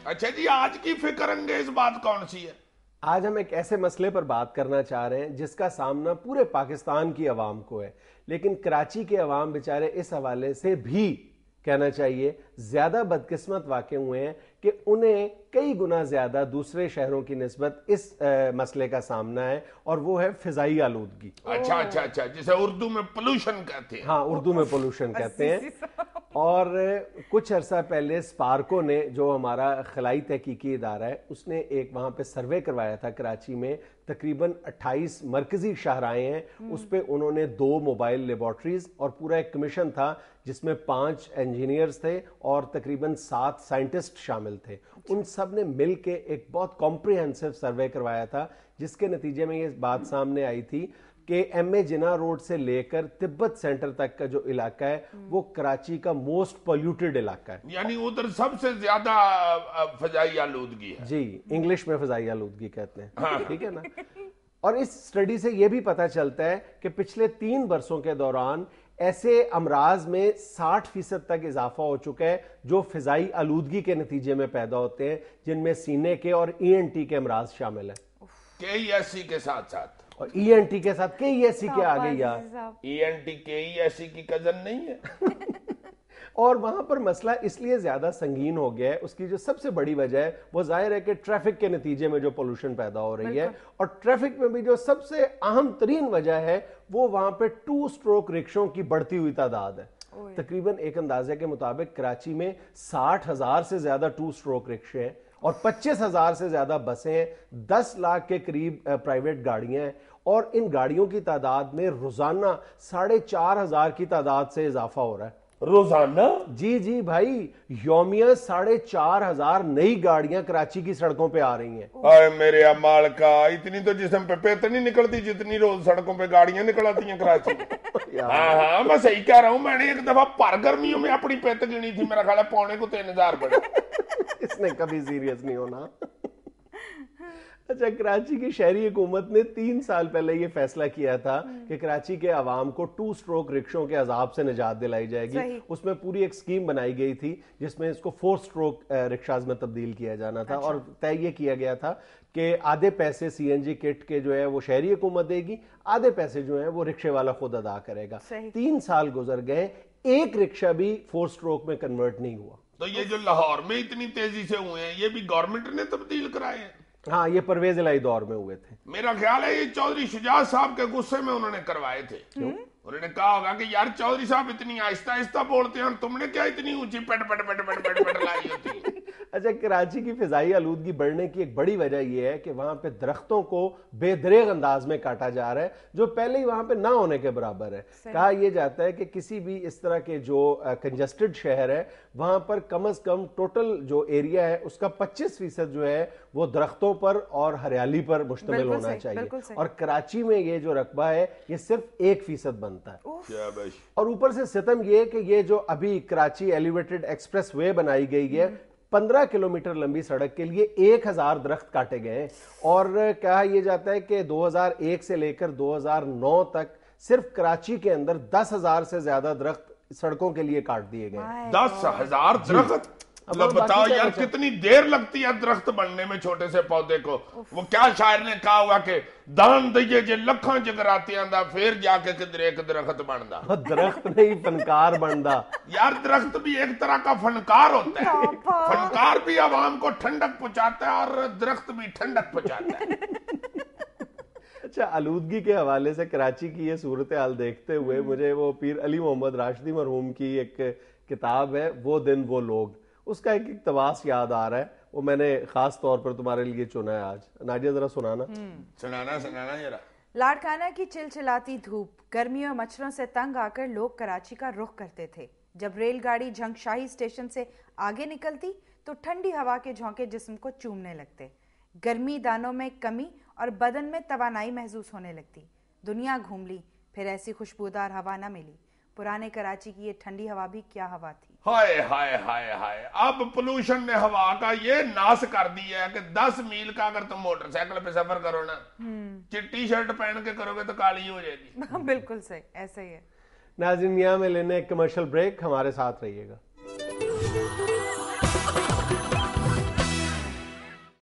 اچھا جی، آج کی فکر انگیز بات کون سی ہے؟ آج ہم ایک ایسے مسئلے پر بات کرنا چاہ رہے ہیں جس کا سامنا پورے پاکستان کی عوام کو ہے، لیکن کراچی کے عوام بیچارے اس حوالے سے بھی کہنا چاہیے زیادہ بدقسمت واقع ہوئے ہیں کہ انہیں کئی گنا زیادہ دوسرے شہروں کی نسبت اس مسئلے کا سامنا ہے، اور وہ ہے فضائی آلودگی۔ اچھا جسے اردو میں پولوشن کہتے ہیں۔ ہاں، اردو میں پولوشن کہتے ہیں۔ اور کچھ عرصہ پہلے سپارکو نے، جو ہمارا خلائی تحقیقی ادارہ ہے، اس نے ایک وہاں پہ سروے کروایا تھا کراچی میں، تقریباً 28 مرکزی شاہراہیں ہیں، اس پہ انہوں نے 2 موبائل لیبارٹریز اور پورا ایک کمیشن تھا جس میں 5 انجینئرز تھے اور تقریباً 7 سائنٹسٹ شامل تھے۔ ان سب نے مل کے ایک بہت کمپریہنسو سروے کروایا تھا، جس کے نتیجے میں یہ بات سامنے آئی تھی کہ ایم اے جناح روڈ سے لے کر تبت سینٹر تک کا جو علاقہ ہے وہ کراچی کا موسٹ پولیوٹڈ علاقہ ہے، یعنی ادھر سب سے زیادہ فضائی آلودگی ہے۔ جی، انگلش میں فضائی آلودگی کہتے ہیں، ٹھیک ہے نا۔ اور اس سٹڈی سے یہ بھی پتہ چلتا ہے کہ پچھلے 3 برسوں کے دوران ایسے امراض میں 60% تک اضافہ ہو چکا ہے جو فضائی آلودگی کے نتیجے میں پیدا ہوتے ہیں، جن میں سینے کے اور ای این ٹی کے امراض شامل ہیں، KESC کے ساتھ ساتھ، اور ای این ٹی کے ساتھ KESC کے آگے یار ENT KESC کی کزن نہیں ہے۔ اور وہاں پر مسئلہ اس لیے زیادہ سنگین ہو گیا ہے، اس کی جو سب سے بڑی وجہ ہے وہ ظاہر ہے کہ ٹریفک کے نتیجے میں جو پولوشن پیدا ہو رہی ہے، اور ٹریفک میں بھی جو سب سے اہم ترین وجہ ہے وہ وہاں پہ 2 اسٹروک رکشوں کی بڑھتی ہوئی تعداد ہے۔ تقریباً ایک اندازے کے مطابق کراچی میں 60,000 سے زیادہ 2 اسٹروک رکشے ہیں اور 25,000 سے زیادہ بسیں ہیں، 10 لاکھ کے قریب پرائیویٹ گاڑیاں ہیں، اور ان گاڑیوں کی تعداد میں روزانہ 4,500 کی تعداد سے اضافہ ہو رہا ہے۔ روزانہ؟ جی بھائی، یومیہ 4,500 نئی گاڑیاں کراچی کی سڑکوں پہ آ رہی ہیں۔ اے میرے امال کا، اتنی تو جسم پہ پیت نہیں نکلتی جتنی روز سڑکوں پہ گاڑیاں نکلاتی ہیں کراچی میں۔ ہاں میں صحیح کہہ رہا ہوں، میں نے ایک دفعہ پر گرمیوں میں اپنی پیت گنی تھی، میرا خیال ہے 2,500 بڑے۔ اس نے کبھی سیریس نہیں ہونا۔ اچھا، کراچی کی شہری حکومت نے 3 سال پہلے یہ فیصلہ کیا تھا کہ کراچی کے عوام کو 2 اسٹروک رکشوں کے عذاب سے نجات دلائی جائے گی۔ اس میں پوری ایک سکیم بنائی گئی تھی جس میں اس کو 4 اسٹروک رکشاز میں تبدیل کیا جانا تھا، اور طے یہ کیا گیا تھا کہ آدھے پیسے سی این جی کٹ کے جو ہے وہ شہری حکومت دے گی، آدھے پیسے جو ہیں وہ رکشے والا خود ادا کرے گا۔ 3 سال گزر گئے، ایک رکشہ بھی 4 اسٹروک میں کنورٹ نہیں ہوا۔ تو یہ جو لاہور میں اتنی تیزی سے ہوئے ہیں، یہ بھی گورنمنٹ نے تبدیل کرائے ہیں؟ ہاں، یہ پرویز الہی دور میں ہوئے تھے۔ میرا خیال ہے یہ چودھری شجاعت صاحب کے غصے میں انہوں نے کروائے تھے۔ انہوں نے کہا ہوگا کہ یار چودھری صاحب اتنی آہستہ آہستہ بولتے ہیں اور تم نے کیا اتنی اونچی پٹ پٹ پٹ پٹ پٹ پٹ لائی ہوتی ہے۔ اچھا، کراچی کی فضائی آلودگی بڑھنے کی ایک بڑی وجہ یہ ہے کہ وہاں پہ درختوں کو بے دریغ انداز میں کاٹا جا رہا ہے، جو پہلے ہی وہاں پہ نہ ہونے کے برابر ہے۔ کہا یہ جاتا ہے کہ کسی بھی اس طرح کے جو کنجسٹڈ شہر ہے وہاں پر کم از کم ٹوٹل جو ایریا ہے اس کا 25% جو ہے وہ درختوں پر اور ہریالی پر مشتمل ہونا چاہیے، اور کراچی میں یہ جو رقبہ ہے یہ صرف 1% بنتا ہے۔ اور اوپر سے ستم یہ کہ یہ جو ابھی کراچی ایلیویٹڈ ایکسپریس وے بنائی گئی ہے، 15 کلومیٹر لمبی سڑک کے لیے 1,000 درخت کاٹے گئے ہیں، اور کہا یہ جاتا ہے کہ 2001 سے لے کر 2009 تک صرف کراچی کے اندر 10,000 سے زیادہ درخت سڑکوں کے لیے کاٹ دیے گئے۔ 10,000 درخت؟ بتاؤ یار کتنی دیر لگتی ہے درخت بننے میں چھوٹے سے پودے کو۔ وہ کیا شاعر نے کہا ہوا کہ دان دئیے جے لکھاں جگراتیاں دا پھر جا کے کدھر ایک درخت بندا۔ درخت نہیں، فنکار بندا۔ یار درخت بھی ایک طرح کا فنکار ہوتا ہے، فنکار بھی عوام کو ٹھنڈک پہنچاتا ہے اور درخت بھی ٹھنڈک پہنچاتا ہے۔ اچھا، آلودگی کے حوالے سے کراچی کی یہ صورتحال دیکھتے ہوئے مجھے وہ پیر علی محمد راشدی مرحوم کی ایک کتاب ہے وہ دن وہ لوگ، اس کا ایک اقتباس یاد آ رہا ہے، وہ میں نے خاص طور پر تمہارے لیے چنا ہے آج۔ ناجیہ ذرا سنانا۔ سنانا ذرا۔ لاڑکانہ کی چلچلاتی دھوپ، گرمیوں مچھروں سے تنگ آ کر لوگ کراچی کا رخ کرتے تھے۔ جب ریل گاڑی جھنگ شاہی اسٹیشن سے آگے نکلتی تو ٹھنڈی ہوا کے جھونکے جسم کو چومنے لگتے، گرمی دانوں میں کمی اور بدن میں توانائی محسوس ہونے لگتی۔ دنیا گھوم لی، پھر ایسی خوشبودار ہوا نہ ملی۔ پرانے کراچی کی یہ ٹھنڈی ہوا بھی کیا ہوا تھی۔ ہائے ہائے ہائے ہائے، اب پولوشن نے ہوا کا یہ ناس کر دیا ہے کہ 10 میل کا اگر تم موٹر سائیکل پہ سفر کرو نا، چٹی شرٹ پہن کے کرو گے تو کالی ہو جائے گی۔ بالکل صحیح، ایسا ہی ہے۔ ناظرین، یہاں میں لینے ایک کمرشل بریک، ہمارے ساتھ رہیے گا۔